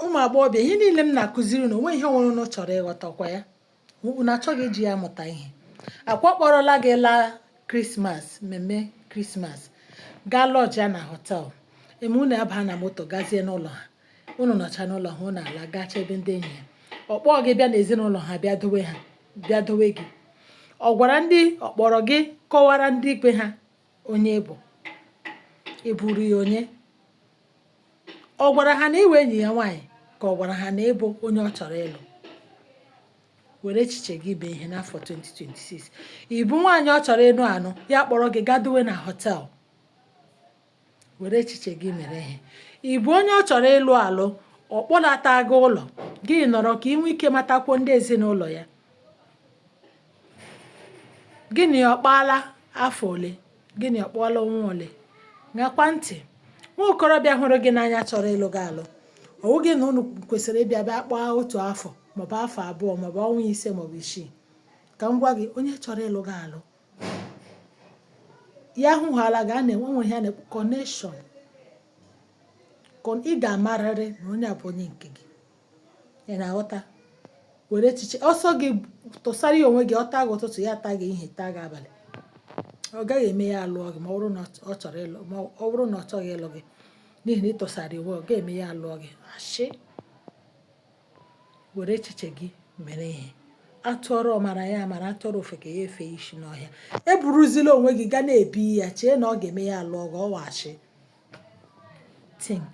ụmụ agbọghọbịa, ihe niile m na-akụziri unu onwe ihe nwere unu chọrọ ịghọtakwa ya. Unu achọghị iji ya amụta ihe. Akwa kpọrọla gị laa krismas, mmemme krismas, gaa lọji ya na họtel, eme unu aba na moto gazie n'ụlọ ha, unu nọcha n'ụlọ ha, unu ala gacha ebe ndị enyi ya. Ọ kpọọ gị bịa n'ezinụlọ ha bịa dowe gị. Ọ gwara ndị ọkpọrọ gị kọwara ndị ikpe ha onye bụ, ị bụrụ ya onye? Ọ gwara ha na iwe enyi ya nwaanyị ka ọ gwara ha na ịbụ onye ọ chọrọ ịlụ? Were echiche gị mee ihe n'afọ 2026. Ị bụ nwaanyị ọ chọrọ ịnụ anụ, ya kpọrọ gị gadowe na họtel? Were echiche gị mere ihe. Ị bụ onye ọ chọrọ ịlụ alụ, ọ kpọlata gị ụlọ, gị nọrọ ka ị nwee ike matakwuo ndị ezinụlọ ya? Gịnị ọ kpaala afọ ole? Gịnị ọ kpọọla ọnwa ole? Ṅakwa ntị. Nwa okorobịa hụrụ gị n'anya chọrọ ịlụ gị alụ, ọ wụghị na unu kwesịrị ịbịa bịa kpọọ otu afọ maọbụ afọ abụọ maọbụ ọnwa 5 maọbụ 6. Ka m gwa gị, onye chọrọ ịlụ gị alụ, ya hụhala gị, a na-enwe ihe a na-ekwu kọneshọn. Ị ga-amarịrị na onye a bụ onye nke gị. Ị na-aghọta? Were echiche ọsọ gị tụsara ya onwe gị, ọ taa gị ụtụtụ, ya taa gị ihe, taa gị abalị. Ọ gaghị eme ya alụọ gị ma ọ bụrụ na ọ chọrọ ịlụ, ma ọ bụrụ na ọ chọghị ịlụ gị, n'ihi na ị tụsara iwe, ọ ga-eme ya alụọ gị. Ashị. Were echiche gị mere ihe. Atụọrọ ọmara ya amara, atụọrọ ofeke ya efe isi n'ọhịa. Eburuzila onwe gị ga na-ebi ya chee na ọ ga-eme ya alụọ gị. Ọ wa ashị. Think.